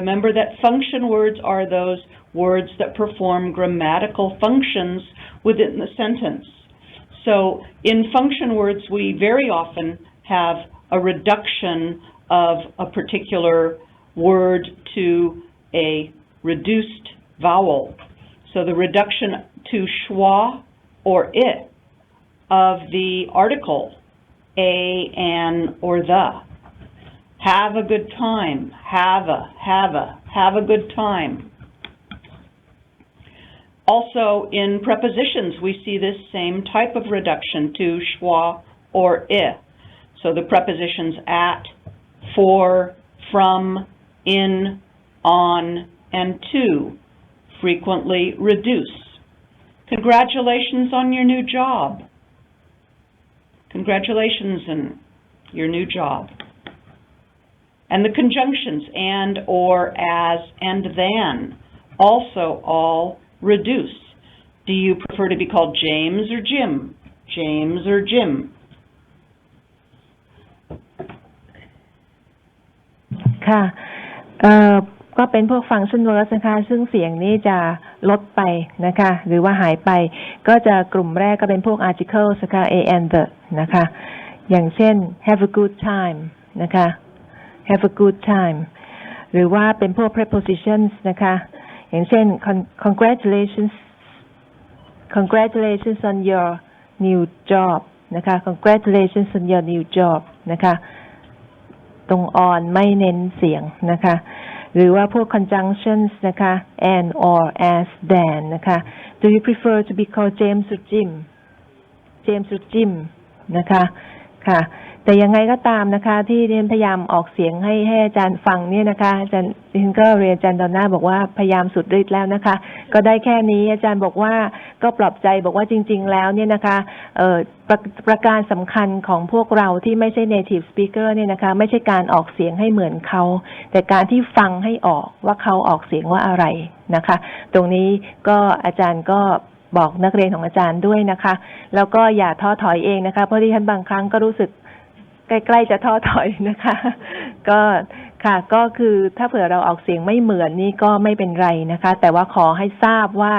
remember that function words are those words that perform grammatical functions within the sentence. So in function words, we very often have a reduction of a particular word to a reduced vowel. So the reduction to schwa or it of the article a, an, or the. Have a good time, have a good time. Also in prepositions we see this same type of reduction to schwa or I. So the prepositions at, for, from, in, on, and to frequently reduce. Congratulations on your new job. Congratulations on your new job. And the conjunctions and, or, as, and then also all reduce. Do you prefer to be called James or Jim? James or Jim?ค่ะ ก็เป็นพวก function words นะคะซึ่งเสียงนี้จะลดไปนะคะหรือว่าหายไปก็จะกลุ่มแรกก็เป็นพวก articles นะคะ a and the นะคะอย่างเช่น have a good time นะคะ have a good time หรือว่าเป็นพวก prepositions นะคะอย่างเช่น congratulations on your new job นะคะ congratulations on your new job นะคะตรง on ไม่เน้นเสียงนะคะหรือว่าพวก conjunctions นะคะ and or as than นะคะ Do you prefer to be called James or Jim James or Jim นะคะค่ะแต่ยังไงก็ตามนะคะที่เรียนพยายามออกเสียงให้อาจารย์ฟังเนี่ยนะคะอาจารย์ดิฉันก็เรียนอาจารย์ดอนน่าบอกว่าพยายามสุดฤทธิ์แล้วนะคะก็ได้แค่นี้อาจารย์บอกว่าก็ปลอบใจบอกว่าจริงๆแล้วเนี่ยนะคะประการสำคัญของพวกเราที่ไม่ใช่ native speaker เนี่ยนะคะไม่ใช่การออกเสียงให้เหมือนเขาแต่การที่ฟังให้ออกว่าเขาออกเสียงว่าอะไรนะคะตรงนี้ก็อาจารย์ก็บอกนักเรียนของอาจารย์ด้วยนะคะแล้วก็อย่าท้อถอยเองนะคะเพราะที่ฉันบางครั้งก็รู้สึกใกล้ๆจะท้อถอยนะคะก็ค่ะก็คือถ้าเผื่อเราออกเสียงไม่เหมือนนี่ก็ไม่เป็นไรนะคะแต่ว่าขอให้ทราบว่า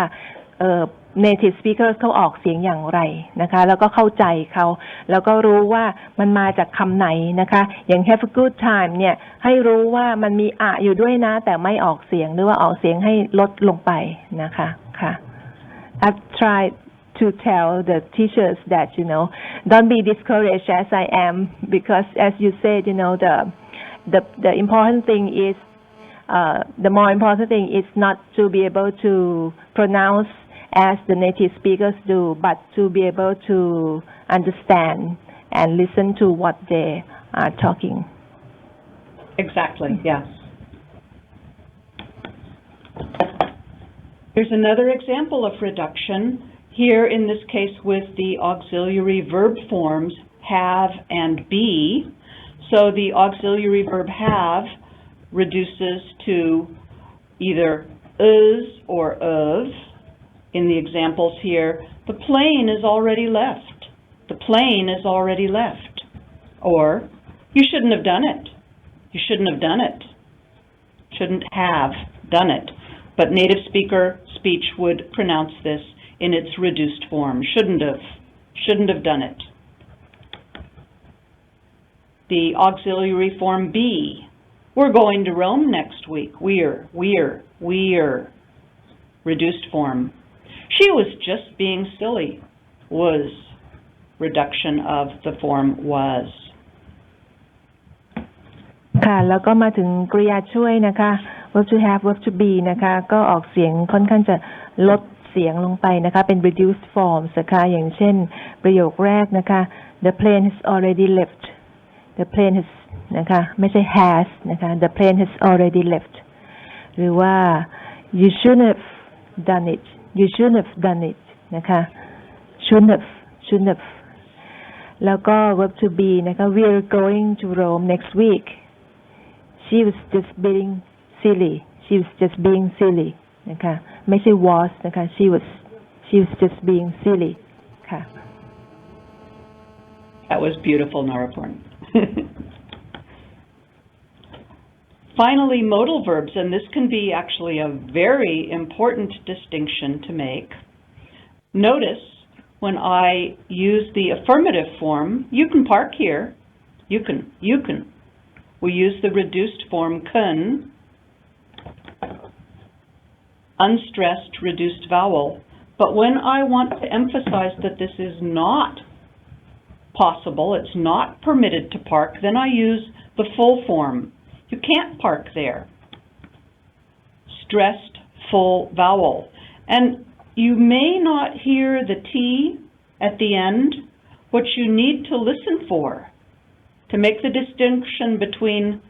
native speakers เขาออกเสียงอย่างไรนะคะแล้วก็เข้าใจเขาแล้วก็รู้ว่ามันมาจากคำไหนนะคะอย่าง have a good time เนี่ยให้รู้ว่ามันมีอะอยู่ด้วยนะแต่ไม่ออกเสียงหรือว่าออกเสียงให้ลดลงไปนะคะค่ะ I've tried to tell the teachers that don't be discouraged as I am because as you said the important thing is the more important thing is not to be able to pronounce as the native speakers do but to be able to understand and listen to what they are talking. Exactly, yes. Here's another example of reduction. Here, in this case, with the auxiliary verb forms have and be. So the auxiliary verb have reduces to either is or of. In the examples here, the plane is already left. The plane is already left. Or, you shouldn't have done it. You shouldn't have done it. Shouldn't have done it. But native speaker speech would pronounce this in its reduced form. Shouldn't have done it. The auxiliary form be. We're going to Rome next week. We're. Reduced form. She was just being silly. Was. Reduction of the form was. ค่ะแล้วก็มาถึงกริยาช่วยนะคะ verb to have verb to be นะคะก็ออกเสียงค่อนข้างจะลดเสียงลงไปนะคะเป็น reduced forms นะคะอย่างเช่นประโยคแรกนะคะ the plane has already left the plane has นะคะไม่ใช่ has นะคะ the plane has already left หรือว่า you shouldn't have done it you shouldn't have done it นะคะ shouldn't have แล้วก็ verb to be นะคะ we're going to Rome next week she was just being silly she was just being silly นะคะไม่ใช่ was นะคะ she was just being silly ค่ะ That was beautiful, Naraporn. Finally, modal verbs, and this can be actually a very important distinction to make. Notice when I use the affirmative form, you can park here, you can. We use the reduced form kun, unstressed reduced vowel. But when I want to emphasize that this is not possible, it's not permitted to park, then I use the full form. You can't park there. Stressed full vowel. And you may not hear the T at the end. What you need to listen for to make the distinction between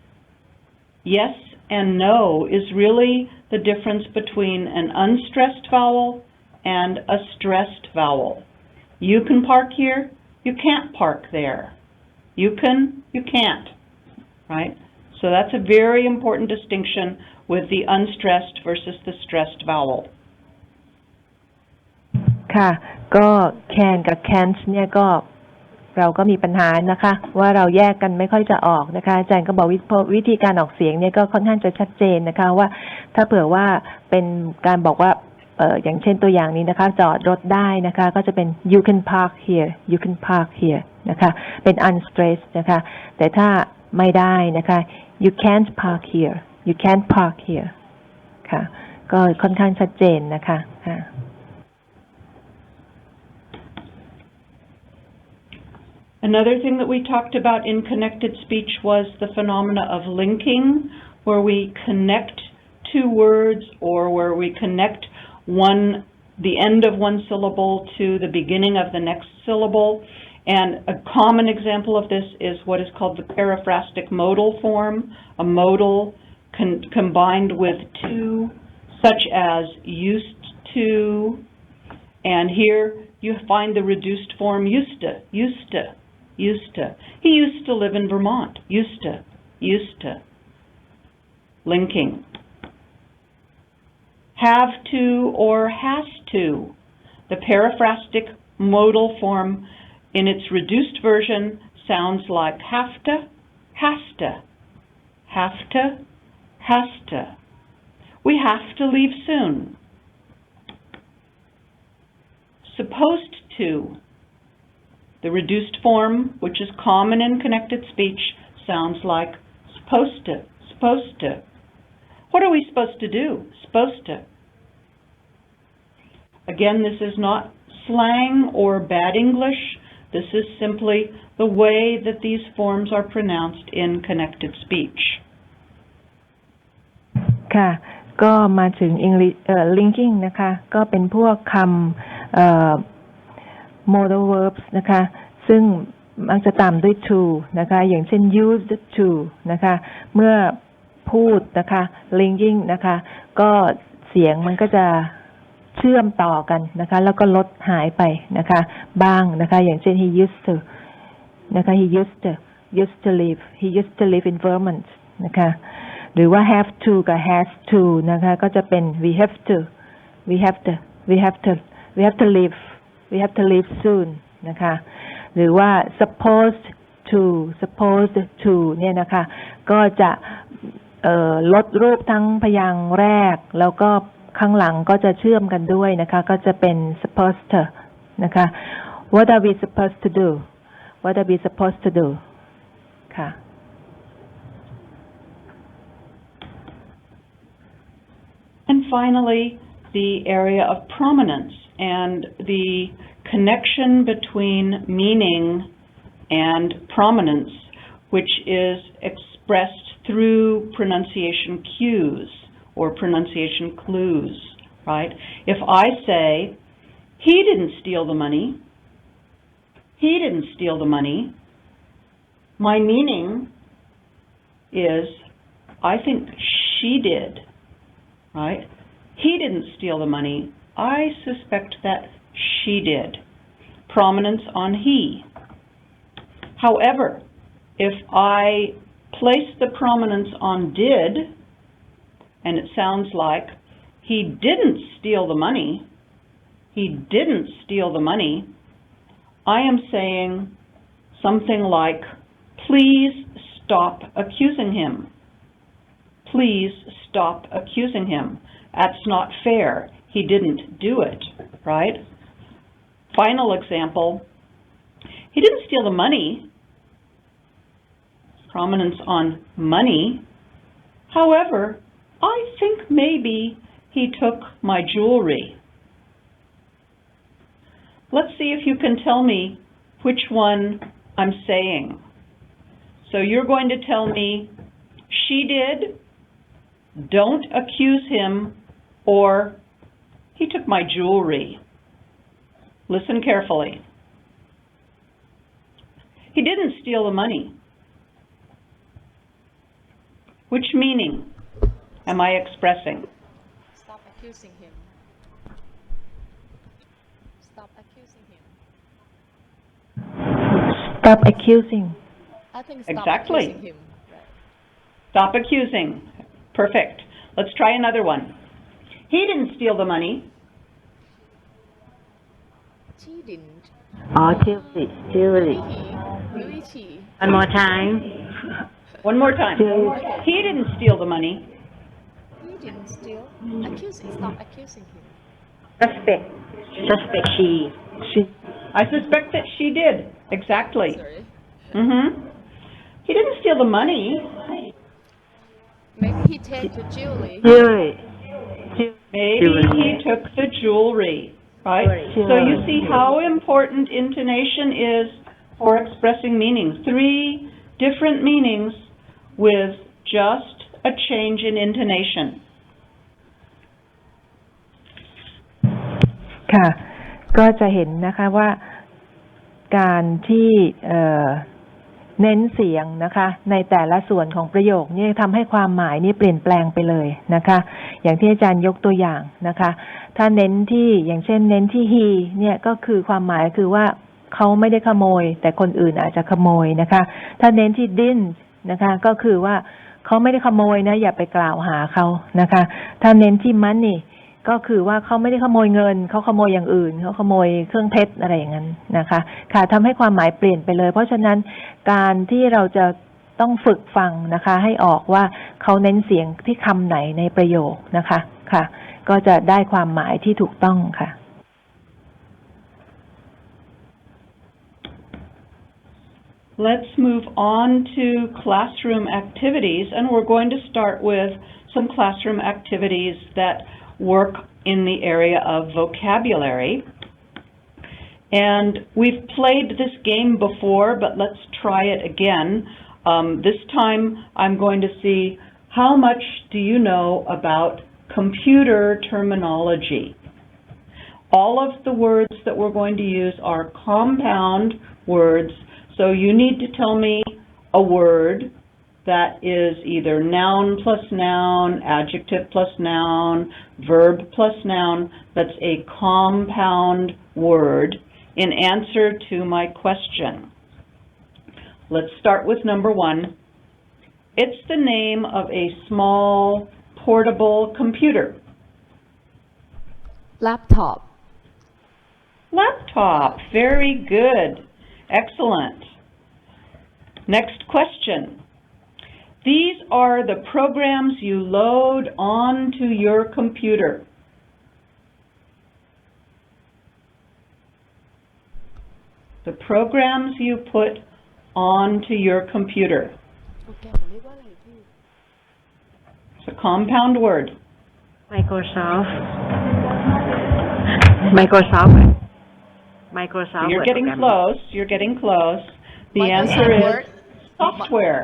yes and no is really the difference between an unstressed vowel and a stressed vowel. You can park here, you can't park there. You can, you can't, right? So that's a very important distinction with the unstressed versus the stressed vowel. ค่ะก็ can กับ can't เนี่ยก็เราก็มีปัญหานะคะว่าเราแยกกันไม่ค่อยจะออกนะคะอาจารย์ก็บอกวิธีการออกเสียงเนี่ยก็ค่อนข้างจะชัดเจนนะคะว่าถ้าเผื่อว่าเป็นการบอกว่าอย่างเช่นตัวอย่างนี้นะคะจอดรถได้นะคะก็จะเป็น you can park here you can park here นะคะเป็น unstressed นะคะแต่ถ้าไม่ได้นะคะ you can't park here you can't park here ค่ะก็ค่อนข้างชัดเจนนะคะค่ะAnother thing that we talked about in connected speech was the phenomena of linking, where we connect two words or where we connect the end of one syllable to the beginning of the next syllable. And a common example of this is what is called the periphrastic modal form, a modal combined with to, such as used to, and here you find the reduced form used to. He used to live in Vermont. Used to. Linking. Have to or has to. The periphrastic modal form in its reduced version sounds like have to, has to. Have to, has to. We have to leave soon. Supposed to. The reduced form, which is common in connected speech, sounds like supposed to, supposed to. What are we supposed to do? Supposed to. Again, this is not slang or bad English. This is simply the way that these forms are pronounced in connected speech. ค่ะก็มาถึง linking นะคะก็เป็นพวกคำmodal verbs นะคะซึ่งมักจะตามด้วย to นะคะอย่างเช่น used to นะคะเมื่อพูดนะคะ linking นะคะก็เสียงมันก็จะเชื่อมต่อกันนะคะแล้วก็ลดหายไปนะคะบ้างนะคะอย่างเช่น he used to นะคะ he used to live in Vermont นะคะหรือว่า have to กับ has to นะคะก็จะเป็น we have to leave soon นะคะหรือว่า supposed to เนี่ยนะคะก็จะลดรูปทั้งพยางค์แรกแล้วก็ข้างหลังก็จะเชื่อมกันด้วยนะคะก็จะเป็น supposed to นะคะ what are we supposed to do ค่ะ And finally, the area of prominence and the connection between meaning and prominence, which is expressed through pronunciation cues or pronunciation clues, right? If I say, he didn't steal the money, my meaning is, I think she did, right? He didn't steal the money. I suspect that she did. Prominence on he. However, if I place the prominence on did, and it sounds like he didn't steal the money, I am saying something like, please stop accusing him. please stop accusing him. That's not fair. He didn't do it, right? Final example, he didn't steal the money. Prominence on money. However, I think maybe he took my jewelry. Let's see if you can tell me which one I'm saying. So you're going to tell me, she did, don't accuse him, or he took my jewelry. Listen carefully. He didn't steal the money. Which meaning am I expressing? Stop accusing him. Stop accusing him. Stop accusing. I think stop Exactly. accusing him. Right. Stop accusing. Perfect. Let's try another one. He didn't steal the money. She didn't. Jewelry. Maybe she. One more time. One more time. He didn't steal the money. He didn't steal. Accusing. Stop accusing him. Suspect she. I suspect that she did. Exactly. Sorry. He didn't steal the money. Maybe he take the jewelry. Maybe he took the jewelry, right? So you see how important intonation is for expressing meanings. 3 different meanings with just a change in intonation. ค่ะ ก็จะเห็นนะคะว่าการที่เน้นเสียงนะคะในแต่ละส่วนของประโยคนี่ทำให้ความหมายนี่เปลี่ยนแปลงไปเลยนะคะอย่างที่อาจารย์ยกตัวอย่างนะคะถ้าเน้นที่อย่างเช่นเน้นที่ he เนี่ยก็คือความหมายคือว่าเขาไม่ได้ขโมยแต่คนอื่นอาจจะขโมยนะคะถ้าเน้นที่ didn't นะคะก็คือว่าเขาไม่ได้ขโมยนะอย่าไปกล่าวหาเขานะคะถ้าเน้นที่ money ก็คือว่าเขาไม่ได้ขโมยเงินเขาขโมยอย่างอื่นเขาขโมยเครื่องเพชรอะไรอย่างนั้นนะคะค่ะทำให้ความหมายเปลี่ยนไปเลยเพราะฉะนั้นการที่เราจะต้องฝึกฟังนะคะให้ออกว่าเขาเน้นเสียงที่คำไหนในประโยคนะคะค่ะก็จะได้ความหมายที่ถูกต้องค่ะ Let's move on to classroom activities, and we're going to start with some classroom activities that work in the area of vocabulary. And we've played this game before, but let's try it again. This time I'm going to see how much do you know about computer terminology. All of the words that we're going to use are compound words, so you need to tell me a word that is either noun plus noun, adjective plus noun, verb plus noun, that's a compound word in answer to my question. Let's start with number 1. It's the name of a small portable computer. Laptop. Laptop. Very good. Excellent. Next question. These are the programs you load onto your computer. The programs you put onto your computer. It's a compound word. Microsoft. You're getting close. You're getting close. The answer is software.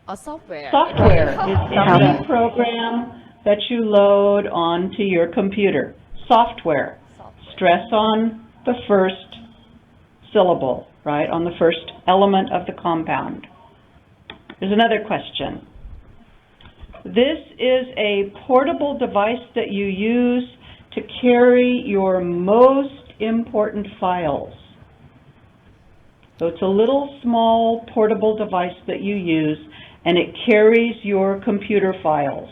Software. Software is any program that you load onto your computer. Software. Stress on the first syllable, right? On the first element of the compound. There's another question. This is a portable device that you use to carry your most important files. So it's a little small portable device that you use, and it carries your computer files.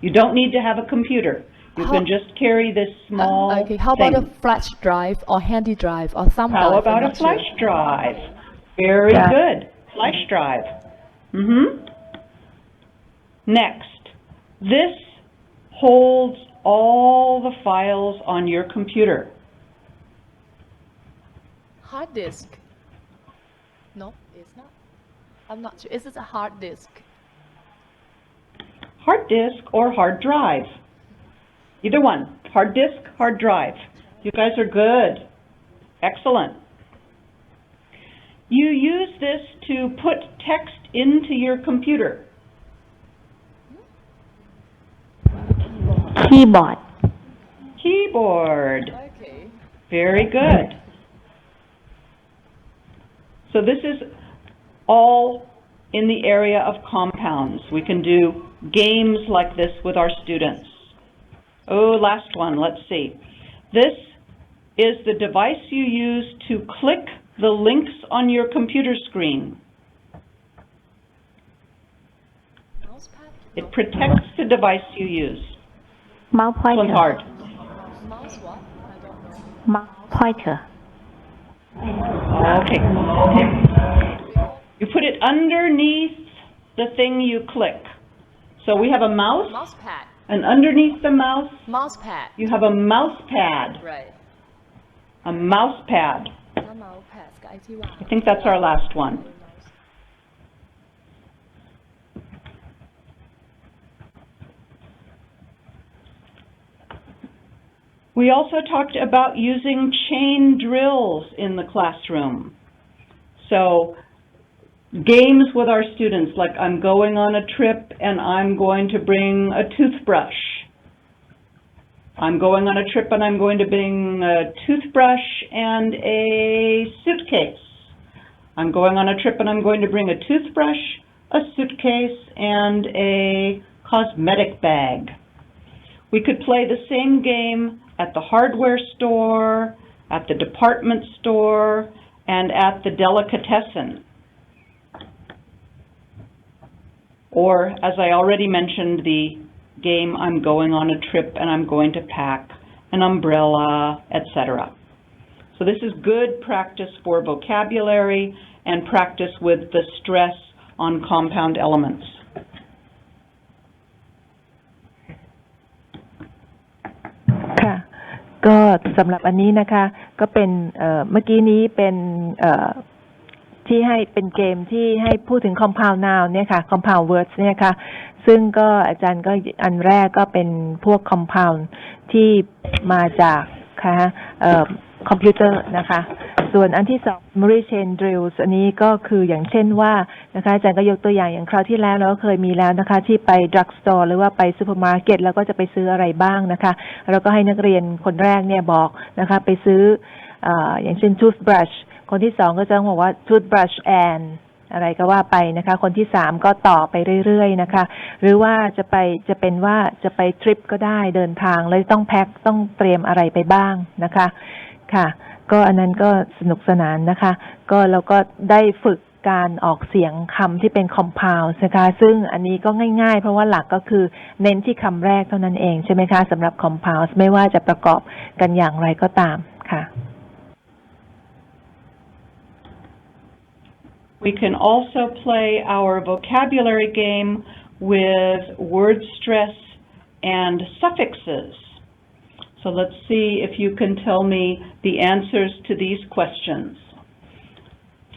You don't need to have a computer. You can just carry this small how about thing. a flash drive or handy drive or thumb drive? How about a flash drive? Very good. Flash drive. Next, This holds all the files on your computer. Hard disk. No, it's not. I'm not sure. Is it a hard disk? Hard disk or hard drive. Either one. Hard disk, hard drive. You guys are good. Excellent. You use this to put text into your computer. keyboard Keyboard. Okay. Very good. So this is all in the area of compounds. We can do games like this with our students. Oh, last one, let's see. This is the device you use to click the links on your computer screen. Mousepad? It protects the device you use. mouse This one's pointer hard. Mouse what? I don't know. mouse pointer Okay. You put it underneath the thing you click. So we have a mouse, Mousepad. and underneath the mouse, Mousepad. you have a mouse pad. Right. A mouse pad. ถ้า mousepad กับไอ้ที่วาง I think that's our last one. We also talked about using chain drills in the classroom. So, games with our students, like I'm going on a trip and I'm going to bring a toothbrush. I'm going on a trip and I'm going to bring a toothbrush and a suitcase. I'm going on a trip and I'm going to bring a toothbrush, a suitcase, and a cosmetic bag. We could play the same game at the hardware store, at the department store, and at the delicatessen. Or, as I already mentioned, the game, I'm going on a trip and I'm going to pack an umbrella, etc. So this is good practice for vocabulary and practice with the stress on compound elements.ค่ะก็สำหรับอันนี้นะคะก็เป็นเมื่อกี้นี้เป็นที่ให้เป็นเกมที่ให้พูดถึง compound noun เนี่ยค่ะ compound words เนี่ยค่ะซึ่งก็อาจารย์ก็อันแรกก็เป็นพวก compound ที่มาจากคอมพิวเตอร์นะคะส่วนอันที่สอง memory chain drills อันนี้ก็คืออย่างเช่นว่านะคะอาจารย์ก็ยกตัวอย่างคราวที่แล้วเราก็เคยมีแล้วนะคะที่ไป drug store หรือว่าไปซูเปอร์มาร์เก็ตแล้วก็จะไปซื้ออะไรบ้างนะคะแล้วก็ให้นักเรียนคนแรกเนี่ยบอกนะคะไปซื้ออย่างเช่น toothbrush คนที่สองก็จะบอกว่า toothbrush and อะไรก็ว่าไปนะคะคนที่สามก็ต่อไปเรื่อยๆนะคะหรือว่าจะเป็นว่าจะไปทริปก็ได้เดินทางแล้วต้องแพ็คต้องเตรียมอะไรไปบ้างนะคะค่ะก็อันนั้นก็สนุกสนานนะคะก็เราก็ได้ฝึกการออกเสียงคำที่เป็น compound นะคะซึ่งอันนี้ก็ง่ายๆเพราะว่าหลักก็คือเน้นที่คำแรกเท่านั้นเองใช่ไหมคะสำหรับ compound ไม่ว่าจะประกอบกันอย่างไรก็ตามค่ะ We can also play our vocabulary game with word stress and suffixes. So let's see if you can tell me the answers to these questions.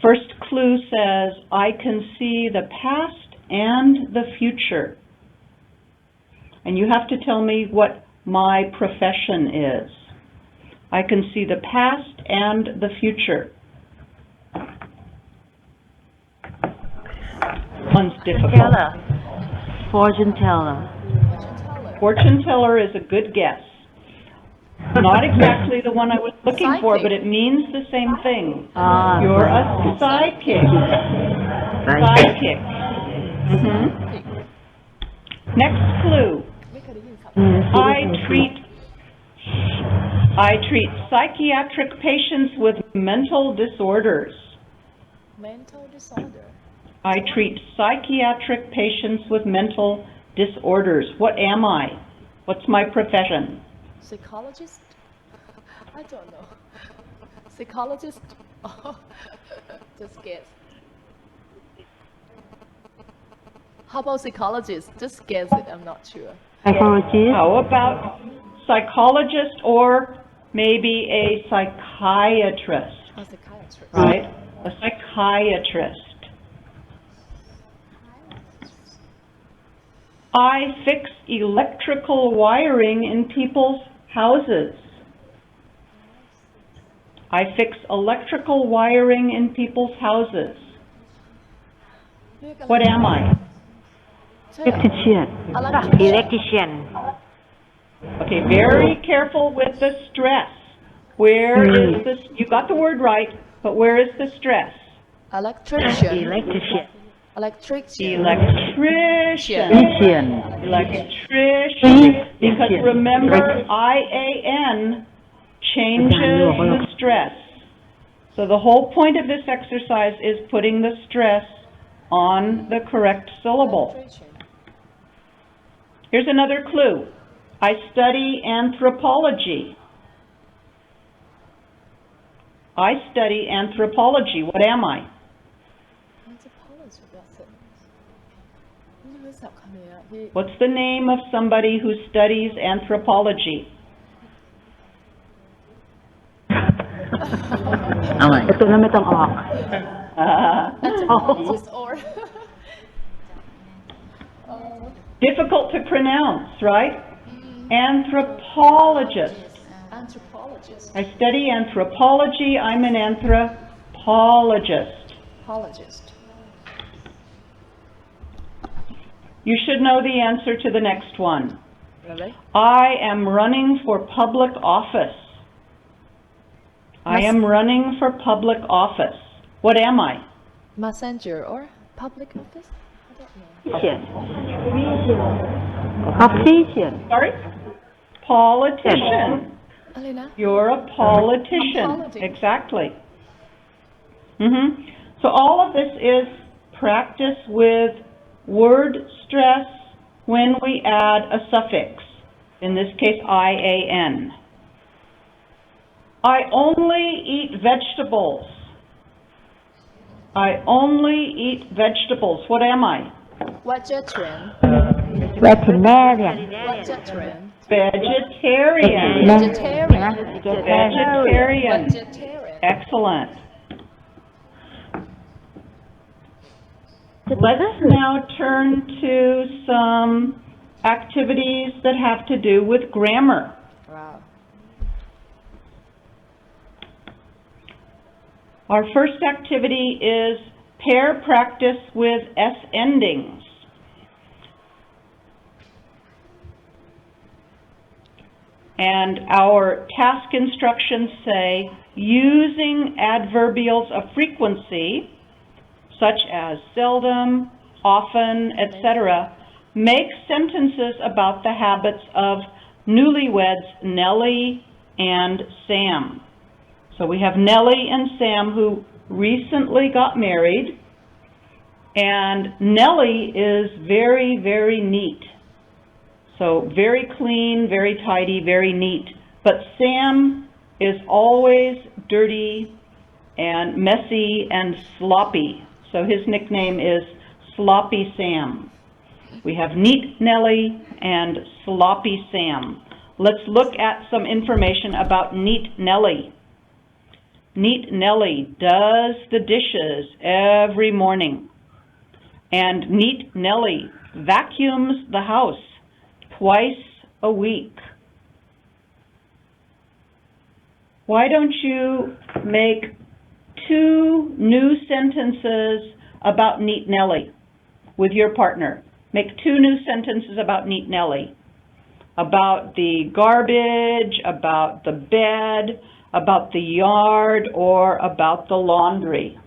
First clue says, I can see the past and the future. And you have to tell me what my profession is. I can see the past and the future. One's difficult. Fortune teller. Fortune teller is a good guess. Not exactly the one I was looking for, but it means the same thing. You're a psychic. Psychic. Next clue. I treat psychiatric patients with mental disorders. Mental disorder. I treat psychiatric patients with mental disorders. What am I? What's my profession? Psychologist? I don't know. Psychologist? Just guess. How about psychologist? Just guess it. I'm not sure. Psychologist. How about psychologist or maybe a psychiatrist, Oh, psychiatrist. right? A psychiatrist. I fix electrical wiring in people's houses. I fix electrical wiring in people's houses. What am I? Electrician. Electrician. Electrician. Okay, very careful with the stress. Where is this? You got the word right, but where is the stress? Electrician. Electrician. Electrician. Electrician. Electrician. Electrician. Because remember, IAN changes the stress. So the whole point of this exercise is putting the stress on the correct syllable. Electrician. Here's another clue. I study anthropology. I study anthropology. What am I? Anthropology. That's it. ไม่รู้สับคำนี้อะพี่ What's the name of somebody who studies anthropology? เอาใหม่ตัวนั้นไม่ต้องออก Anthropologist or Difficult to pronounce, right? Anthropologist. anthropologist. I study anthropology. I'm an anthropologist. Apologist. You should know the answer to the next one. Really? I am running for public office. I am running for public office. What am I? Messenger or public office? I don't know. Politician. Sorry? Politician. อะไรนะ You're a politician. Politics. Exactly. So all of this is practice with word stress when we add a suffix. In this case, IAN. I only eat vegetables. I only eat vegetables. What am I? Vegetarian. Veterinarian. Vegetarian. Vegetarian. Vegetarian. Vegetarian. Vegetarian. Excellent. Let's now turn to some activities that have to do with grammar. Wow. Our first activity is pair practice with S endings. And our task instructions say, using adverbials of frequency, such as seldom, often, etc., make sentences about the habits of newlyweds Nellie and Sam. So we have Nellie and Sam who recently got married, and Nellie is very, very neat. So very clean, very tidy, very neat. But Sam is always dirty and messy and sloppy. So his nickname is Sloppy Sam. We have Neat Nellie and Sloppy Sam. Let's look at some information about Neat Nellie. Neat Nellie does the dishes every morning. And Neat Nellie vacuums the house twice a week. Why don't you make 2 new sentences about Neat Nellie with your partner? Make 2 new sentences about Neat Nellie. About the garbage, about the bed, about the yard, or about the laundry.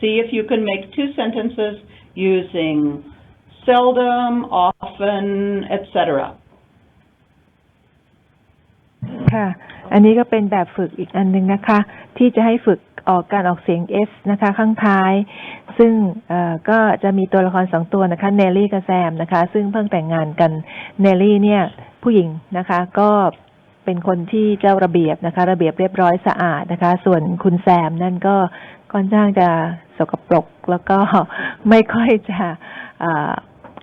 See if you can make 2 sentences using seldom, often, etc. ค่ะ อันนี้ก็เป็นแบบฝึกอีกอันนึงนะคะ ที่จะให้ฝึกออกการออกเสียง S นะคะข้างท้าย ซึ่งก็จะมีตัวละคร2ตัวนะคะเนลลี่กับแซมนะคะซึ่งเพิ่งแต่งงานกันเนลลี่เนี่ยผู้หญิงนะคะก็เป็นคนที่เจ้าระเบียบนะคะระเบียบเรียบร้อยสะอาดนะคะส่วนคุณแซมนั่นก็ค่อนข้างจะสกปรกแล้วก็ไม่ค่อยจะ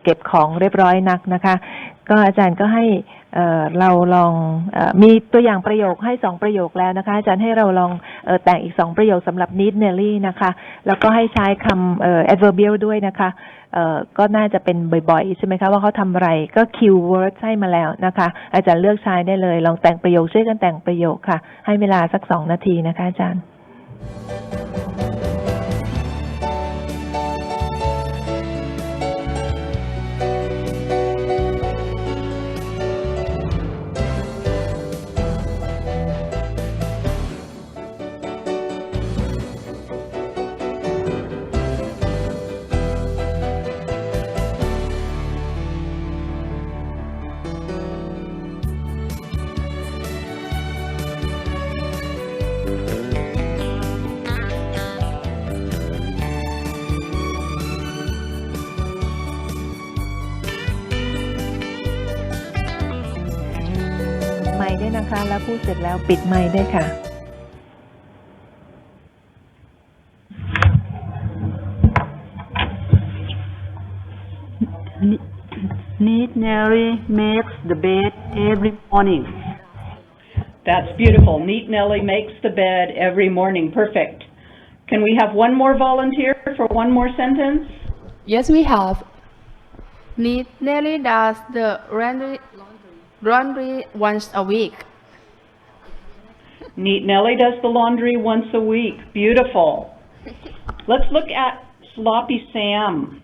เก็บของเรียบร้อยนักนะคะก็อาจารย์ก็ให้เราลองมีตัวอย่างประโยคให้2ประโยคแล้วนะคะอาจารย์ให้เราลองแต่งอีก2ประโยคสำหรับ need nearly นะคะแล้วก็ให้ใช้คำadverbial ด้วยนะคะก็น่าจะเป็นบ่อยๆใช่ไหมคะว่าเขาทำอะไรก็ keyword ให้มาแล้วนะคะอาจารย์เลือกใช้ได้เลยลองแต่งประโยคช่วยกันแต่งประโยคค่ะให้เวลาสัก2 นาทีนะคะอาจารย์ไมค์ด้วยนะคะแล้วพูดเสร็จแล้วปิดไมค์ด้วยค่ะ Need Nelly makes the bed every morning. That's beautiful. Neat Nelly makes the bed every morning. Perfect. Can we have one more volunteer for one more sentence? Yes, we have. Neat Nelly does the laundry once a week. Neat Nelly does the laundry once a week. Beautiful. Let's look at Sloppy Sam.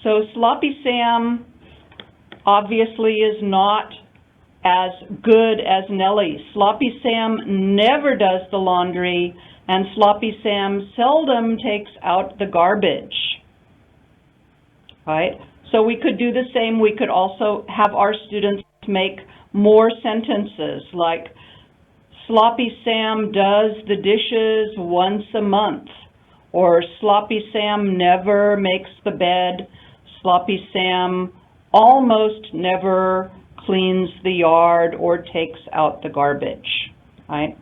So Sloppy Sam obviously is not as good as Nelly. Sloppy Sam never does the laundry, and Sloppy Sam seldom takes out the garbage. Right? So we could do the same. We could also have our students make more sentences like, Sloppy Sam does the dishes once a month, or Sloppy Sam never makes the bed. Sloppy Sam almost never cleans the yard or takes out the garbage, right?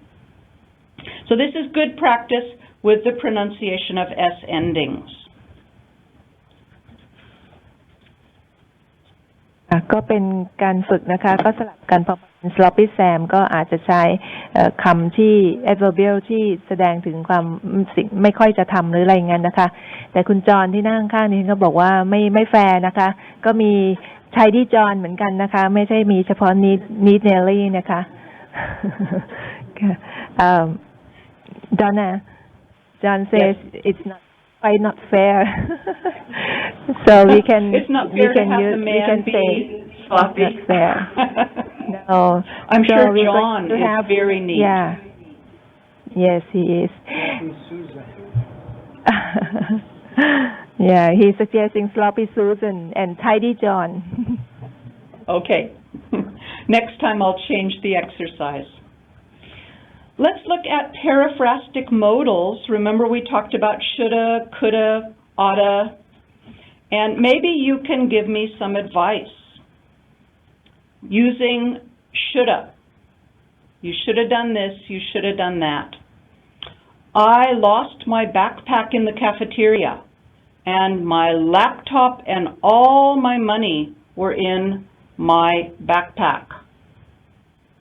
So this is good practice with the pronunciation of S endings. ก็เป็นการฝึกนะคะก็สลับกันพอเป็น sloppy Sam ก็อาจจะใช้คำที่ adverbial ที่แสดงถึงความสิ่งไม่ค่อยจะทำหรืออะไรเงี้ยนะคะแต่คุณจรที่นั่งข้างนี้ก็บอกว่าไม่แฟร์นะคะก็มีใช้ที่จรเหมือนกันนะคะไม่ใช่มีเฉพาะ need Nelly นะคะ Donna John says it's not fair so we can it's not fair to have the man be sloppy. Not fair. No, I'm so sure we're John going to is have, very neat. Yeah. Yes, he is. Yeah, he's suggesting sloppy Susan and tidy John. Okay. Next time I'll change the exercise. Let's look at periphrastic modals. Remember we talked about shoulda, coulda, oughta, and maybe you can give me some advice using shoulda. You should have done this, you should have done that. I lost my backpack in the cafeteria, and my laptop and all my money were in my backpack.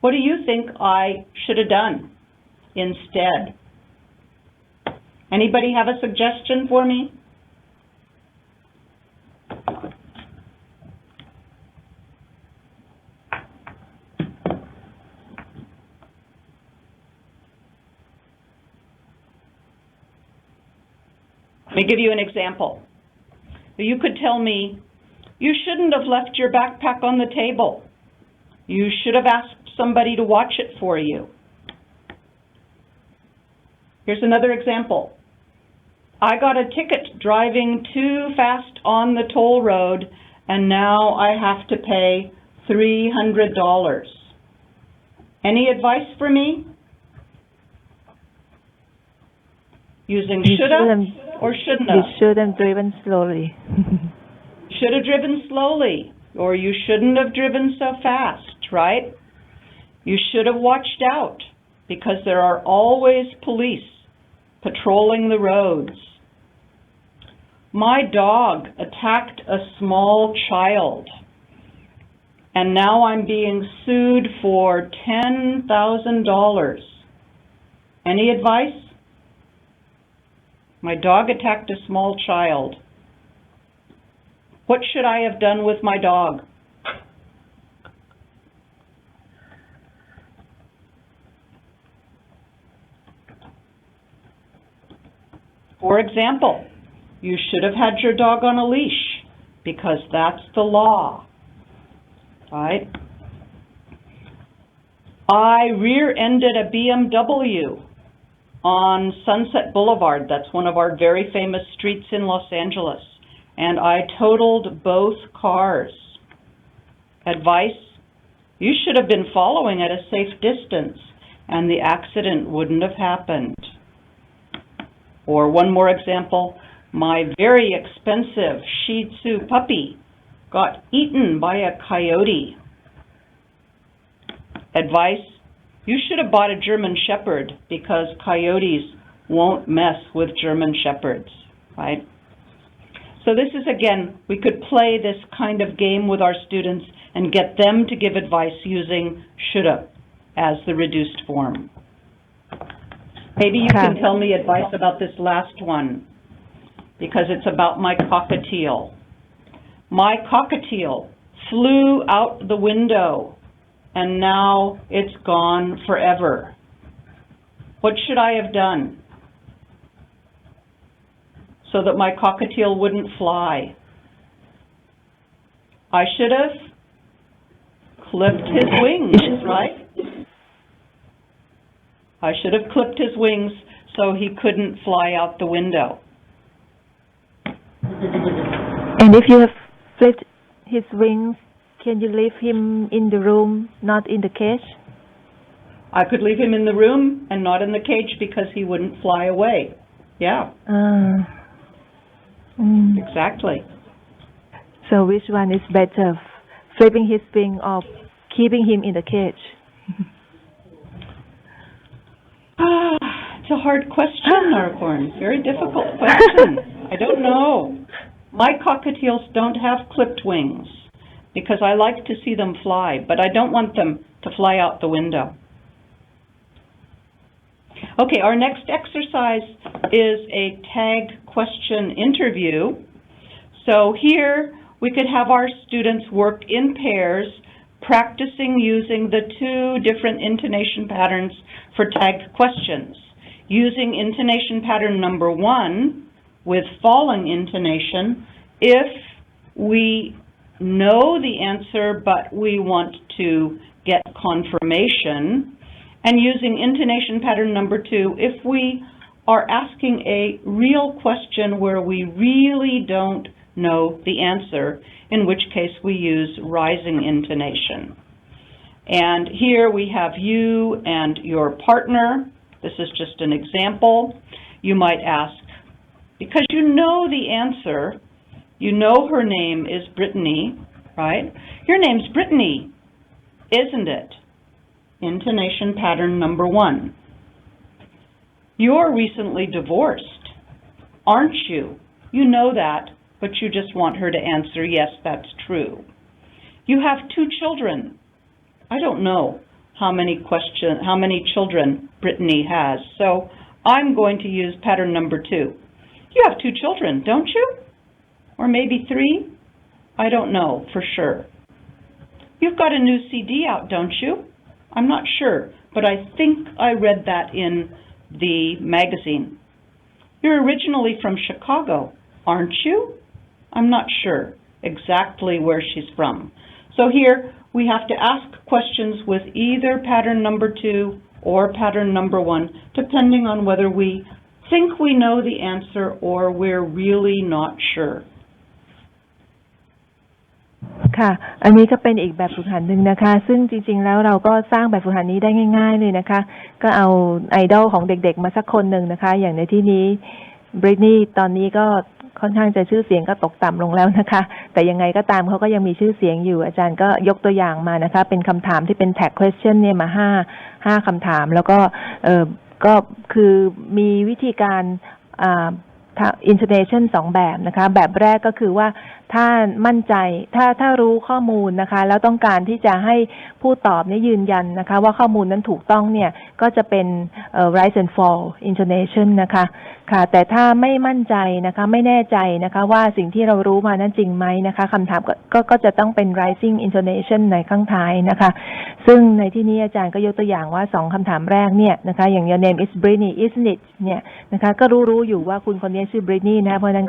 What do you think I should have done instead? Anybody have a suggestion for me? Let me give you an example. You could tell me, you shouldn't have left your backpack on the table. You should have asked somebody to watch it for you. Here's another example. I got a ticket driving too fast on the toll road, and now I have to pay $300. Any advice for me? Using shoulda or shouldn't have? You should have driven slowly. Should have driven slowly, or you shouldn't have driven so fast, right? You should have watched out, because there are always police patrolling the roads. My dog attacked a small child, and now I'm being sued for $10,000. Any advice? My dog attacked a small child. What should I have done with my dog? For example, you should have had your dog on a leash because that's the law, right? I rear-ended a BMW on Sunset Boulevard. That's one of our very famous streets in Los Angeles. And I totaled both cars. Advice? You should have been following at a safe distance and the accident wouldn't have happened. Or one more example, my very expensive Shih Tzu puppy got eaten by a coyote. Advice? You should have bought a German Shepherd because coyotes won't mess with German Shepherds, right? So this is, again, we could play this kind of game with our students and get them to give advice using shoulda as the reduced form. Maybe you can tell me advice about this last one, because it's about my cockatiel. My cockatiel flew out the window, and now it's gone forever. What should I have done so that my cockatiel wouldn't fly? I should have clipped his wings, right? I should have clipped his wings so he couldn't fly out the window. And if you have flipped his wings, can you leave him in the room, not in the cage? I could leave him in the room and not in the cage because he wouldn't fly away. Yeah. Exactly. So which one is better, flipping his wing or keeping him in the cage? It's a hard question, Narcorn. Very difficult question. I don't know. My cockatiels don't have clipped wings because I like to see them fly, but I don't want them to fly out the window. Okay, our next exercise is a tag question interview. So here we could have our students work in pairs, practicing using the two different intonation patterns for tagged questions. Using intonation pattern number 1 with falling intonation if we know the answer but we want to get confirmation, and using intonation pattern number 2 if we are asking a real question where we really don't know the answer, in which case we use rising intonation. And here we have you and your partner. This is just an example. You might ask, because you know the answer, you know her name is Brittany, right? Your name's Brittany, isn't it? Intonation pattern number 1. You're recently divorced, aren't you? You know that, but you just want her to answer, yes, that's true. You have 2 children. I don't know how many children Brittany has, so I'm going to use pattern number 2. You have 2 children, don't you? Or maybe 3? I don't know for sure. You've got a new CD out, don't you? I'm not sure, but I think I read that in the magazine. You're originally from Chicago, aren't you? I'm not sure exactly where she's from. So here we have to ask questions with either pattern number 2 or pattern number 1, depending on whether we think we know the answer or we're really not sure. ค่ะ อันนี้ก็เป็นอีกแบบฝึกหัดหนึ่งนะคะซึ่งจริงๆแล้วเราก็สร้างแบบฝึกหัดนี้ได้ง่ายๆเลยนะคะก็เอาไอดอลของเด็กๆมาสักคนหนึ่งนะคะอย่างในที่นี้บริตนีตอนนี้ก็ค่อนข้างจะชื่อเสียงก็ตกต่ำลงแล้วนะคะแต่ยังไงก็ตามเขาก็ยังมีชื่อเสียงอยู่อาจารย์ก็ยกตัวอย่างมานะคะเป็นคำถามที่เป็น tag question เนี่ยมาห้าคำถามแล้วก็ก็คือมีวิธีการ intonation สองแบบนะคะแบบแรกก็คือว่าถ้ามั่นใจถ้ารู้ข้อมูลนะคะแล้วต้องการที่จะให้ผู้ตอบเนี่ยยืนยันนะคะว่าข้อมูลนั้นถูกต้องเนี่ยก็จะเป็นrise and fall intonation นะคะค่ะแต่ถ้าไม่มั่นใจนะคะไม่แน่ใจนะคะว่าสิ่งที่เรารู้มานั้นจริงไหมนะคะคำถามก็จะต้องเป็น rising intonation ในข้างท้ายนะคะซึ่งในที่นี้อาจารย์ก็ยกตัวอย่างว่า2คำถามแรกเนี่ยนะคะอย่าง your name is Britney isn't it เนี่ยนะคะก็รู้อยู่ว่าคุณคนนี้ชื่อ Britney นะเพราะฉะนั้น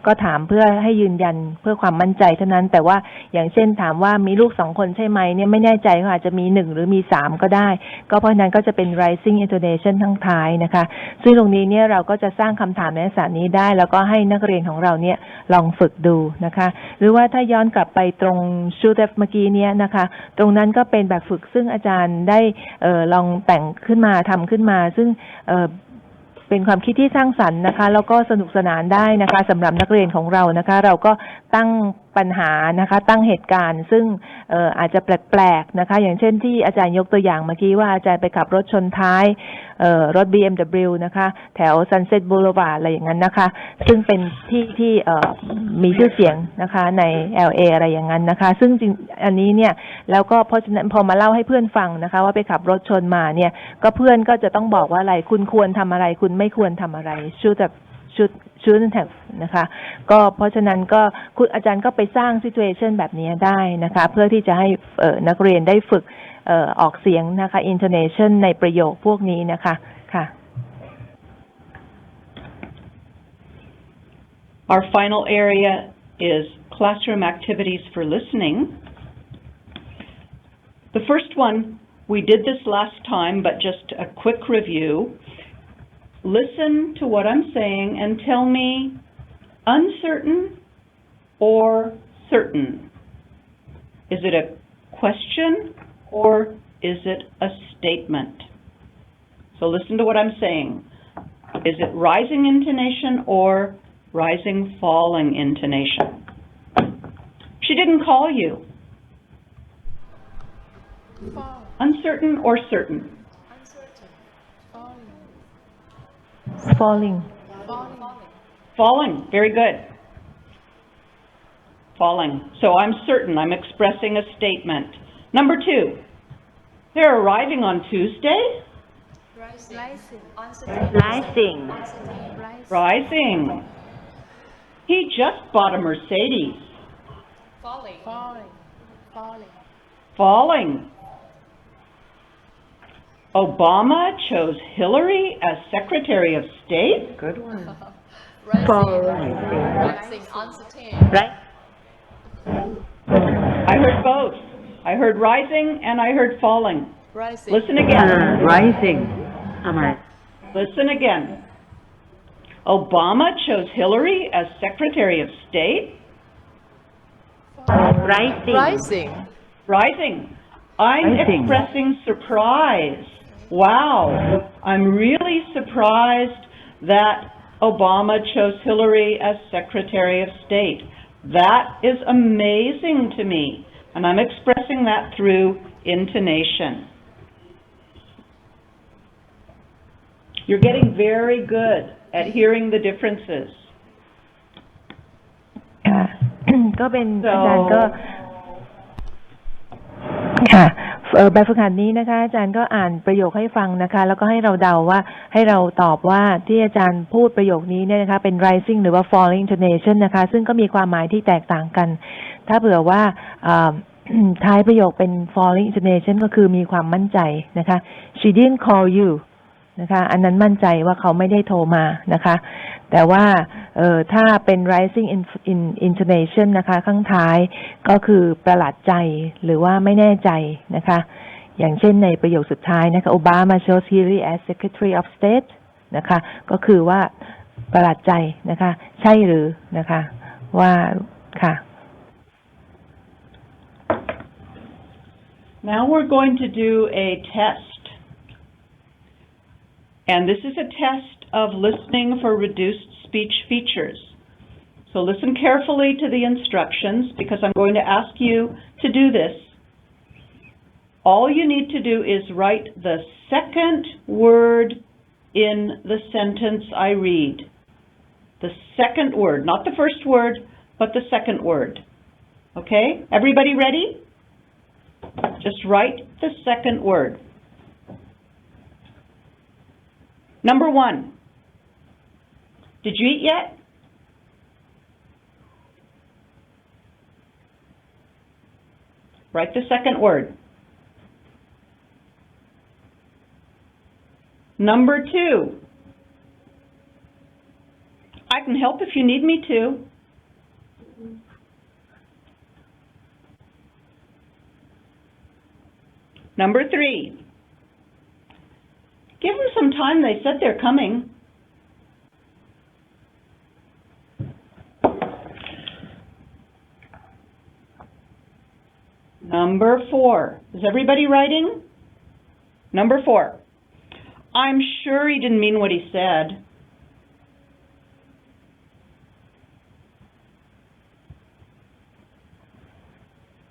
ก็ถามเพื่อให้ยืนยันเพื่อความมั่นใจเท่านั้นแต่ว่าอย่างเช่นถามว่ามีลูก2คนใช่ไหมเนี่ยไม่แน่ใจเขาอาจจะมี1หรือมี3ก็ได้ก็เพราะฉะนั้นก็จะเป็น rising intonation ทั้งท้ายนะคะซึ่งตรงนี้เนี่ยเราก็จะสร้างคำถามในลักษณะนี้ได้แล้วก็ให้นักเรียนของเราเนี่ยลองฝึกดูนะคะหรือว่าถ้าย้อนกลับไปตรง should have เมื่อกี้เนี่ยนะคะตรงนั้นก็เป็นแบบฝึกซึ่งอาจารย์ได้ลองแต่งขึ้นมาทำขึ้นมาซึ่งเป็นความคิดที่สร้างสรรค์นะคะแล้วก็สนุกสนานได้นะคะสำหรับนักเรียนของเรานะคะเราก็ตั้งปัญหานะคะตั้งเหตุการณ์ซึ่งอาจจะแปลกๆนะคะอย่างเช่นที่อาจารย์ยกตัวอย่างเมื่อกี้ว่าอาจารย์ไปขับรถชนท้ายรถ BMW นะคะแถว Sunset Boulevard อะไรอย่างนั้นนะคะซึ่งเป็นที่มีชื่อเสียงนะคะใน LA อะไรอย่างนั้นนะคะซึ่งจริงอันนี้เนี่ยแล้วก็เพราะฉะนั้นพอมาเล่าให้เพื่อนฟังนะคะว่าไปขับรถชนมาเนี่ยก็เพื่อนก็จะต้องบอกว่าอะไรคุณควรทำอะไรคุณไม่ควรทำอะไรshouldn't have นะคะก็เพราะฉะนั้นก็คุณอาจารย์ก็ไปสร้าง situation แบบนี้ได้นะคะเพื่อที่จะให้นักเรียนได้ฝึกออกเสียงนะคะ intonation ในประโยคพวกนี้นะคะค่ะ Our final area is classroom activities for listening. The first one, we did this last time, but just a quick review. Listen to what I'm saying and tell me uncertain or certain. Is it a question or is it a statement? So listen to what I'm saying. Is it rising intonation or rising falling intonation? She didn't call you. Uncertain or certain? Uncertain. falling Falling. Very good. Falling. So I'm certain. I'm expressing a statement. Number 2. They're arriving on Tuesday? Rising. He just bought a Mercedes. Falling. Obama chose Hillary as Secretary of State? Good one. Rising. Uncertain. right I heard both. I heard rising and I heard falling. Rising. Listen again. Rising. Listen again. Obama chose Hillary as Secretary of State? Rising. Rising. I'm expressing surprise. Wow. I'm really surprised that Obama chose Hillary as Secretary of State. That is amazing to me. And I'm expressing that through intonation. You're getting very good at hearing the differences. ค่ะ ก็เป็นอาจารย์ก็ค่ะแบบฝึกหัดนี้นะคะอาจารย์ก็อ่านประโยคให้ฟังนะคะแล้วก็ให้เราเดาว่าให้เราตอบว่าที่อาจารย์พูดประโยคนี้เนี่ยนะคะเป็น rising หรือว่า falling intonation นะคะซึ่งก็มีความหมายที่แตกต่างกันถ้าเผื่อว่าท้ายประโยคเป็น falling intonation ก็คือมีความมั่นใจนะคะ she didn't call you นะคะอันนั้นมั่นใจว่าเขาไม่ได้โทรมานะคะแต่ว่าถ้าเป็น rising intonation นะคะข้างท้ายก็คือประหลาดใจหรือว่าไม่แน่ใจนะคะอย่างเช่นในประโยคสุดท้ายนะคะ Obama chose Hillary as Secretary of State นะคะก็คือว่าประหลาดใจนะคะใช่หรือนะคะว่าค่ะ Now we're going to do a test. And this is a test of listening for reduced speech features. So listen carefully to the instructions because I'm going to ask you to do this. All you need to do is write the second word in the sentence I read. The second word, not the first word, but the second word. Okay? Everybody ready? Just write the second word. Number 1. Did you eat yet? Write the second word. Number 2. I can help if you need me to. Number 3. Give them some time, they said they're coming. Number 4. Is everybody writing? Number 4. I'm sure he didn't mean what he said.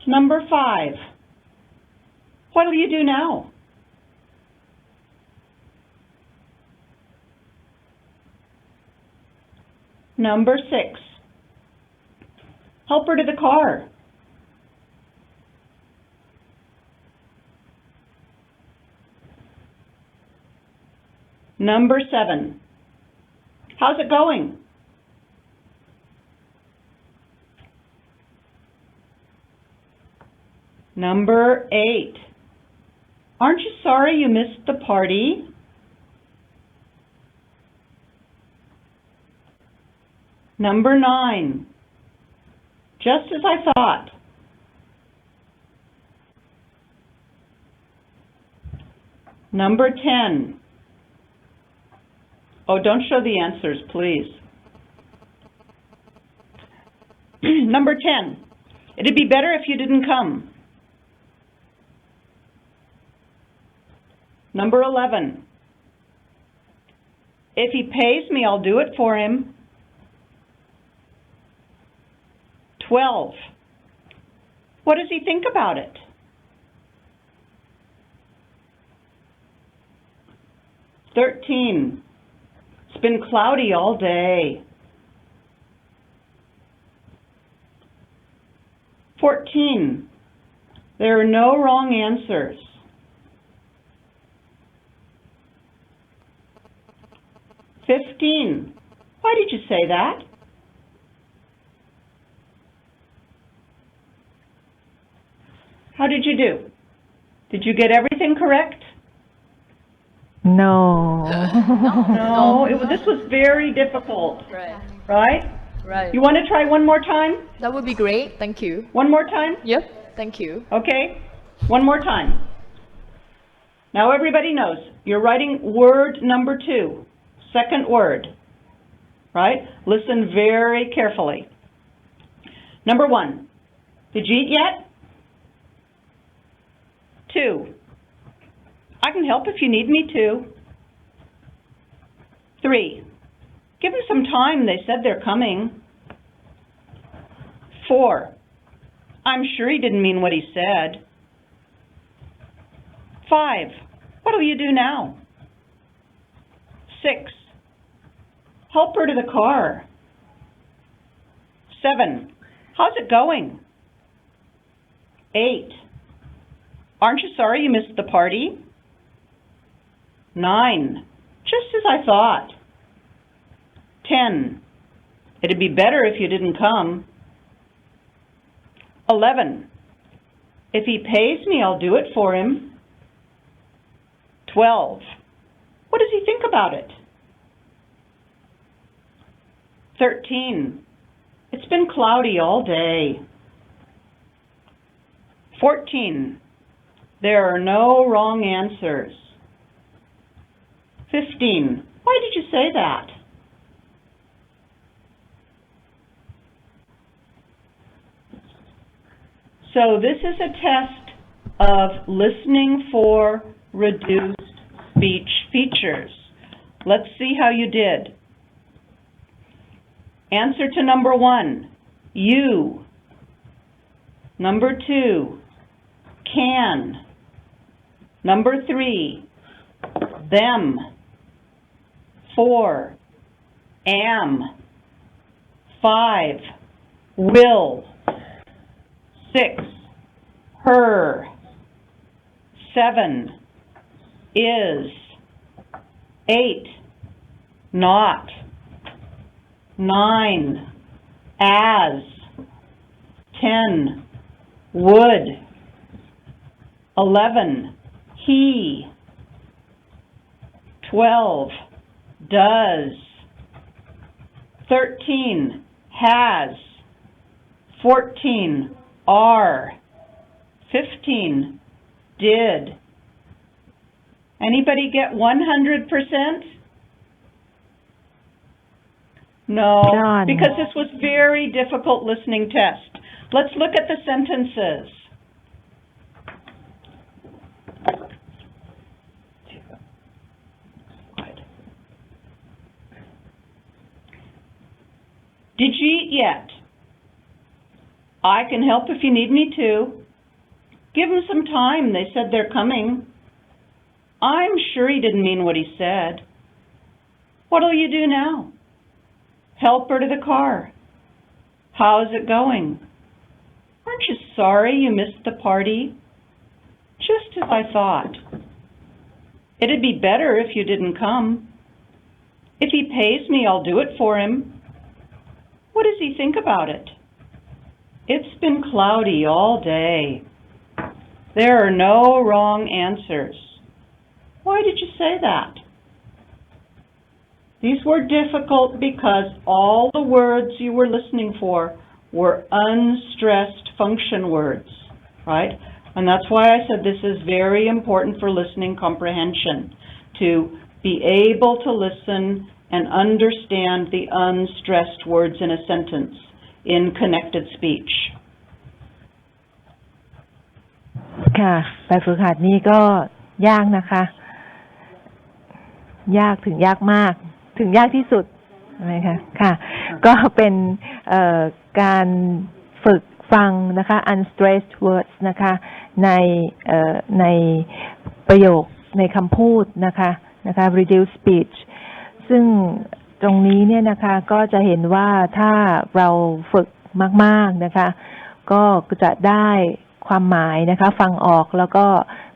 Number 5. What'll you do now? Number 6. Help her to the car. Number 7. How's it going? Number 8. Aren't you sorry you missed the party? Number 9. Just as I thought. Number 10. Oh, don't show the answers, please. Number 10. It'd be better if you didn't come. Number 11. If he pays me, I'll do it for him. 12. What does he think about it? 13. It's been cloudy all day. 14. There are no wrong answers. 15. Why did you say that? How did you do? Did you get everything correct? No. No, this was very difficult, Right. right? Right. You want to try one more time? That would be great. Thank you. One more time? Yep. Thank you. Okay, one more time. Now everybody knows, you're writing word number 2, second word, right? Listen very carefully. Number 1, did you eat yet? 2, I can help if you need me to. 3, give them some time, they said they're coming. 4, I'm sure he didn't mean what he said. 5, what'll you do now? 6, help her to the car. 7, how's it going? 8, aren't you sorry you missed the party? 9, just as I thought. 10, it'd be better if you didn't come. 11, if he pays me, I'll do it for him. 12, what does he think about it? 13, it's been cloudy all day. 14, there are no wrong answers. 15, why did you say that? So this is a test of listening for reduced speech features. Let's see how you did. Answer to number 1, you. Number 2, can. Number 3, them. 4, am. 5, will. 6, her. 7, is. 8, not. 9, as. 10, would. 11, he. 12, does. 13, has. 14, are. 15, did. Anybody get 100%? No, Done. because this was very difficult listening test. Let's look at the sentences. Did you eat yet? I can help if you need me to. Give them some time. They said they're coming. I'm sure he didn't mean what he said. What'll you do now? Help her to the car. How's it going? Aren't you sorry you missed the party? Just as I thought. It'd be better if you didn't come. If he pays me, I'll do it for him. What does he think about it? It's been cloudy all day. There are no wrong answers. Why did you say that? These were difficult because all the words you were listening for were unstressed function words, right? And that's why I said this is very important for listening comprehension, to be able to listen and understand the unstressed words in a sentence in connected speech. ค่ะแบบฝึกหัดนี้ก็ยากนะคะ ยากถึงยากมากถึงยากที่สุดใช่ไหมคะค่ะก็เป็นการฝึกฟังนะคะ unstressed words นะคะในประโยคในคำพูดนะคะ reduced speech ซึ่งตรงนี้เนี่ยนะคะก็จะเห็นว่าถ้าเราฝึกมากๆนะคะก็จะได้ความหมายนะคะฟังออกแล้วก็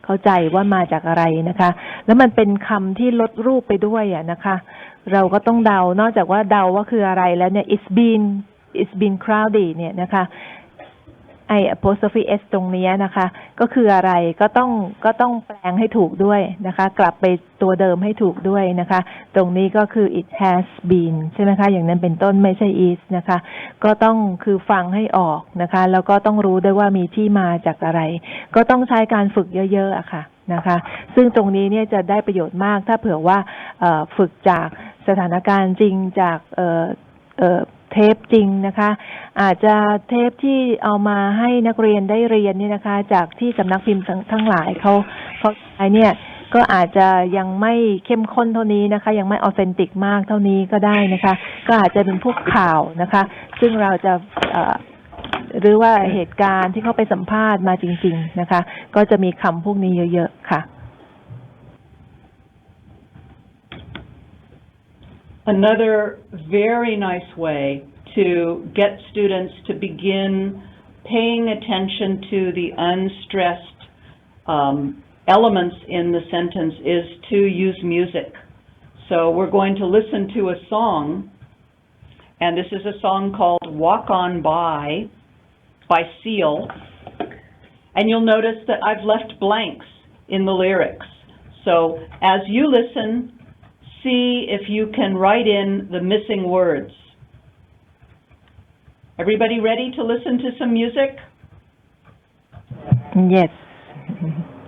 เข้าใจว่ามาจากอะไรนะคะแล้วมันเป็นคำที่ลดรูปไปด้วยอ่ะนะคะเราก็ต้องเดานอกจากว่าเดาว่าคืออะไรแล้วเนี่ย it's been cloudy เนี่ยนะคะI apostrophe s ตรงนี้นะคะก็คืออะไรก็ต้องแปลงให้ถูกด้วยนะคะกลับไปตัวเดิมให้ถูกด้วยนะคะตรงนี้ก็คือ it has been ใช่ไหมคะอย่างนั้นเป็นต้นไม่ใช่ is นะคะก็ต้องคือฟังให้ออกนะคะแล้วก็ต้องรู้ด้วยว่ามีที่มาจากอะไรก็ต้องใช้การฝึกเยอะๆอะค่ะนะคะซึ่งตรงนี้เนี่ยจะได้ประโยชน์มากถ้าเผื่อว่าฝึกจากสถานการณ์จริงจากเทปจริงนะคะอาจจะเทปที่เอามาให้นักเรียนได้เรียนเนี่ยนะคะจากที่สำนักพิมพ์ทั้งหลายเขาใช้เนี่ยก็อาจจะยังไม่เข้มข้นเท่านี้นะคะยังไม่ออเทนติกมากเท่านี้ก็ได้นะคะก็อาจจะเป็นพวกข่าวนะคะซึ่งเราจะหรือว่าเหตุการณ์ที่เขาไปสัมภาษณ์มาจริงๆนะคะก็จะมีคำพวกนี้เยอะๆค่ะ Another very nice way to get students to begin paying attention to the unstressed elements in the sentence is to use music. So we're going to listen to a song, and this is a song called Walk On By Seal. And you'll notice that I've left blanks in the lyrics. So as you listen, see if you can write in the missing words. Everybody ready to listen to some music? Yes.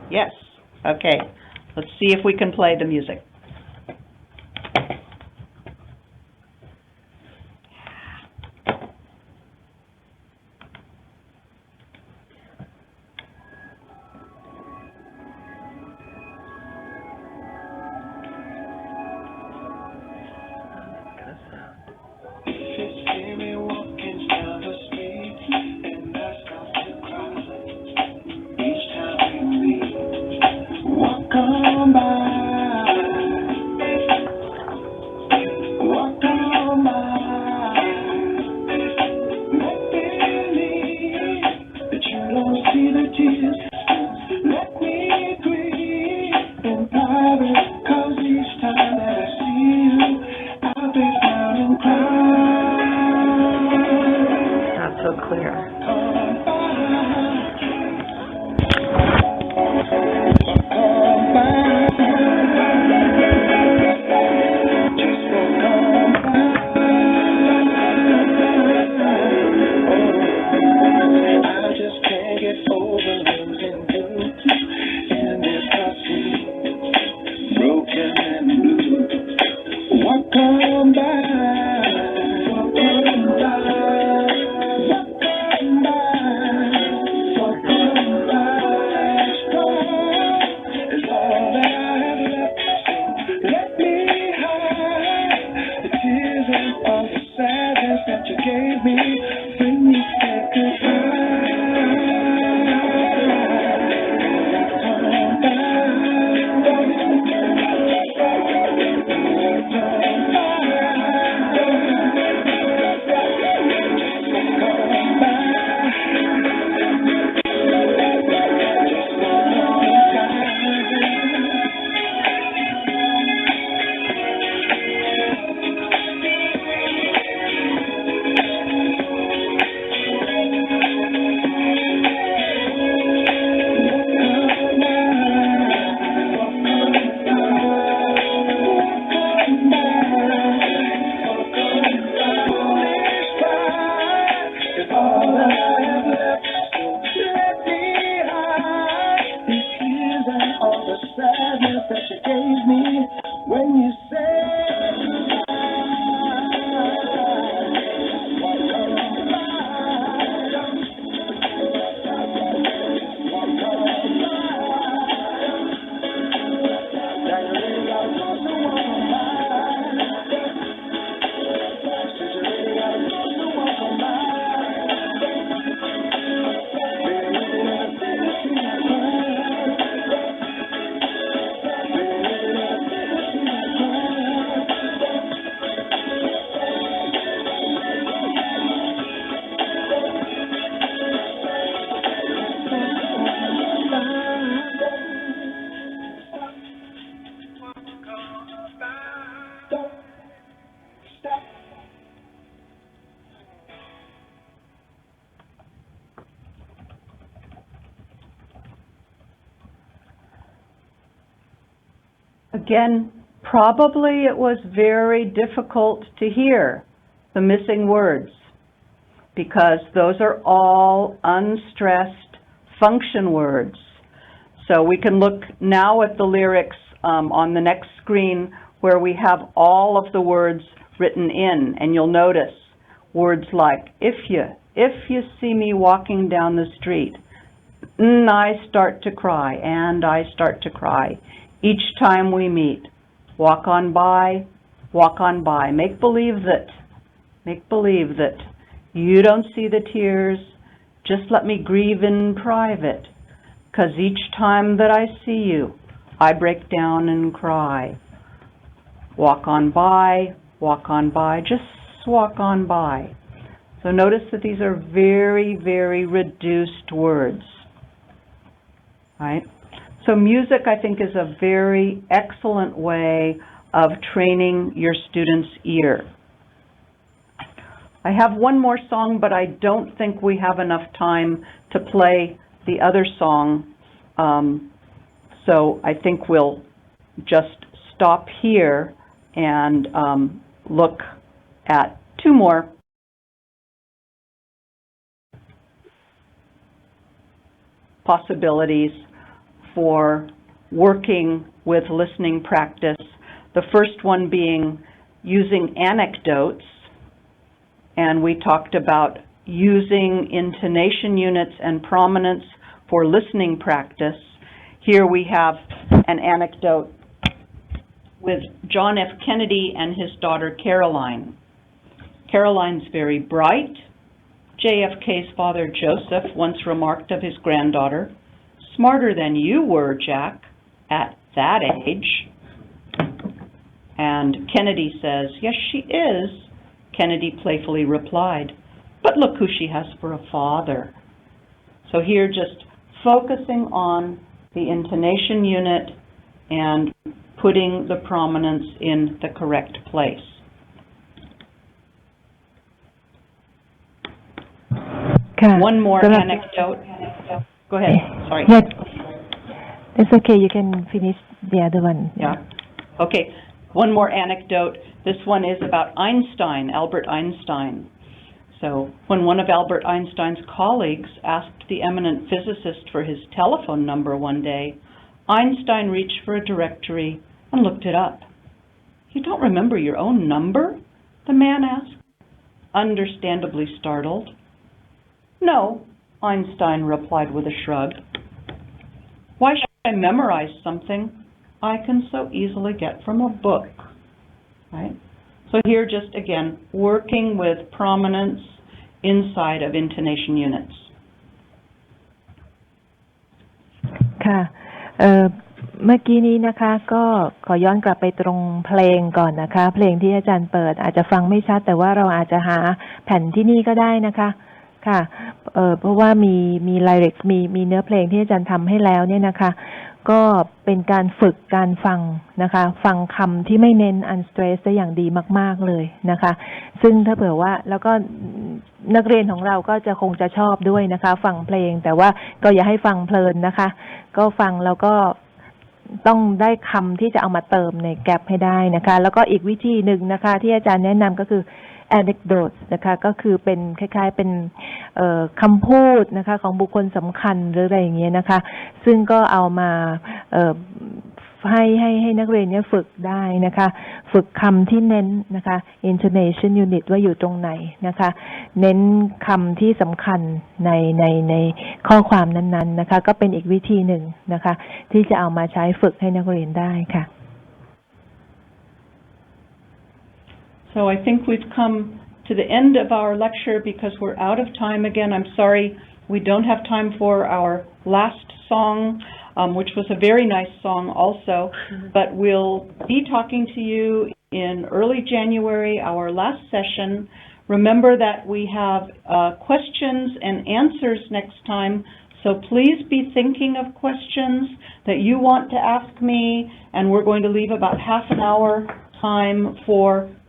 Yes. Okay. Let's see if we can play the music. Come by. on by, walk on by, walk on by. It's all that I have left. Let me hide the tears and all the sadness that you gave me when you said goodbye. Again, probably it was very difficult to hear the missing words because those are all unstressed function words. So we can look now at the lyrics on the next screen where we have all of the words written in, and you'll notice words like if you see me walking down the street, I start to cry, and I start to cry. Each time we meet, walk on by, make believe that you don't see the tears, just let me grieve in private, 'cause each time that I see you, I break down and cry. Walk on by, just walk on by. So notice that these are very, very reduced words, right? So music, I think, is a very excellent way of training your students' ear. I have one more song, but I don't think we have enough time to play the other song. So I think we'll just stop here and look at two more. Possibilities for working with listening practice. The first one being using anecdotes, and we talked about using intonation units and prominence for listening practice. Here we have an anecdote with John F. Kennedy and his daughter Caroline. Caroline's very bright. JFK's father Joseph once remarked of his granddaughter, "Smarter than you were, Jack, at that age." And Kennedy says, "Yes, she is," Kennedy playfully replied, "but look who she has for a father." So here just focusing on the intonation unit and putting the prominence in the correct place. One more anecdote. Go ahead. Sorry. Yeah, it's okay. You can finish the other one. Yeah. Okay. One more anecdote. This one is about Einstein, Albert Einstein. So when one of Albert Einstein's colleagues asked the eminent physicist for his telephone number one day, Einstein reached for a directory and looked it up. You don't remember your own number? The man asked, understandably startled. No, Einstein replied with a shrug. Why should I memorize something I can so easily get from a book? Right? So here just again, working with prominence inside of intonation units. ค่ะเมื่อกี้นี้นะคะก็ขอย้อนกลับไปตรงเพลงก่อนนะคะเพลงที่อาจารย์เปิดอาจจะฟังไม่ชัดแต่ว่าเราอาจจะหาแผ่นที่นี่ก็ได้นะคะค่ะเพราะว่ามีไลริกส์มีเนื้อเพลงที่อาจารย์ทำให้แล้วเนี่ยนะคะก็เป็นการฝึกการฟังนะคะฟังคำที่ไม่เน้น unstress ได้อย่างดีมากๆเลยนะคะซึ่งถ้าเผื่อว่าแล้วก็นักเรียนของเราก็จะคงจะชอบด้วยนะคะฟังเพลงแต่ว่าก็อย่าให้ฟังเพลินนะคะก็ฟังแล้วก็ต้องได้คำที่จะเอามาเติมในแกปให้ได้นะคะแล้วก็อีกวิธีหนึ่งนะคะที่อาจารย์แนะนำก็คือ anecdote นะคะก็คือเป็นคล้ายๆเป็นคำพูดนะคะของบุคคลสำคัญหรืออะไรอย่างเงี้ยนะคะซึ่งก็เอามาให้นักเรียนเนี่ยฝึกได้นะคะฝึกคำที่เน้นนะคะ intonation unit ว่าอยู่ตรงไหนนะคะเน้นคำที่สำคัญในข้อความนั้นๆนะคะก็เป็นอีกวิธีหนึ่งนะคะที่จะเอามาใช้ฝึกให้นักเรียนได้ค่ะ So I think we've come to the end of our lecture because we're out of time again. I'm sorry we don't have time for our last song, which was a very nice song also, but we'll be talking to you in early January, our last session. Remember that we have questions and answers next time, so please be thinking of questions that you want to ask me, and we're going to leave about half an hour time for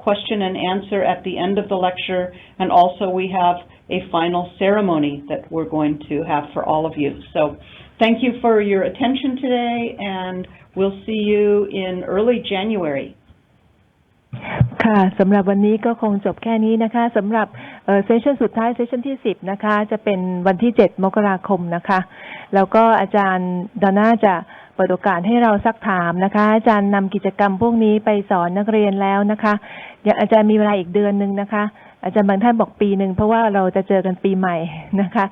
question and answer at the end of the lecture, and also we have a final ceremony that we're going to have for all of you. So thank you for your attention today, and we'll see you in early January. ค่ะสำหรับวันนี้ก็คงจบแค่นี้นะคะสำหรับเซสชั่นสุดท้ายเซสชั่นที่10นะคะจะเป็นวันที่7 มกราคมนะคะแล้วก็อาจารย์ดอนน่าจะเปิดโอกาสให้เราซักถามนะคะอาจารย์นำกิจกรรมพวกนี้ไปสอนนักเรียนแล้วนะคะอย่างอาจารย์มีเวลาอีกเดือนนึงนะคะอาจารย์บางท่านบอกปีนึงเพราะว่าเราจะเจอกันปีใหม่นะคะ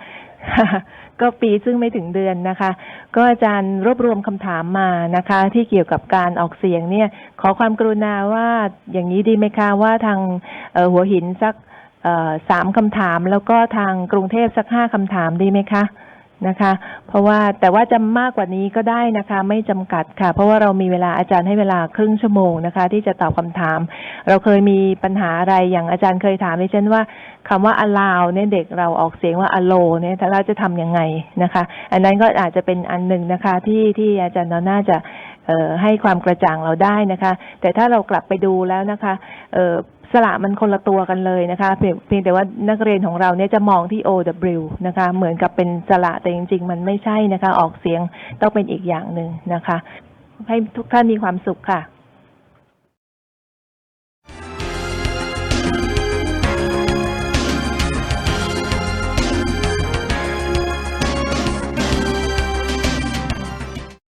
ก็ปีซึ่งไม่ถึงเดือนนะคะก็อาจารย์รวบรวมคำถามมานะคะที่เกี่ยวกับการออกเสียงเนี่ยขอความกรุณาว่าอย่างนี้ดีไหมคะว่าทางหัวหินสัก3 คำถามแล้วก็ทางกรุงเทพสัก5 คำถามดีไหมคะนะคะเพราะว่าแต่ว่าจะมากกว่านี้ก็ได้นะคะไม่จำกัดค่ะเพราะว่าเรามีเวลาอาจารย์ให้เวลาครึ่งชั่วโมงนะคะที่จะตอบคำถามเราเคยมีปัญหาอะไรอย่างอาจารย์เคยถามดิฉันว่าคำว่า allow เนี่ยเด็กเราออกเสียงว่า allow เนี่ยถ้าเราจะทำยังไงนะคะอันนั้นก็อาจจะเป็นอันหนึ่งนะคะที่อาจารย์น่าจะให้ความกระจ่างเราได้นะคะแต่ถ้าเรากลับไปดูแล้วนะคะสระมันคนละตัวกันเลยนะคะเพียงแต่ว่านักเรียนของเราเนี่ยจะมองที่ OW นะคะเหมือนกับเป็นสระแต่จริงๆมันไม่ใช่นะคะออกเสียงต้องเป็นอีกอย่างหนึ่งนะคะให้ทุกท่านมีความสุขค่ะ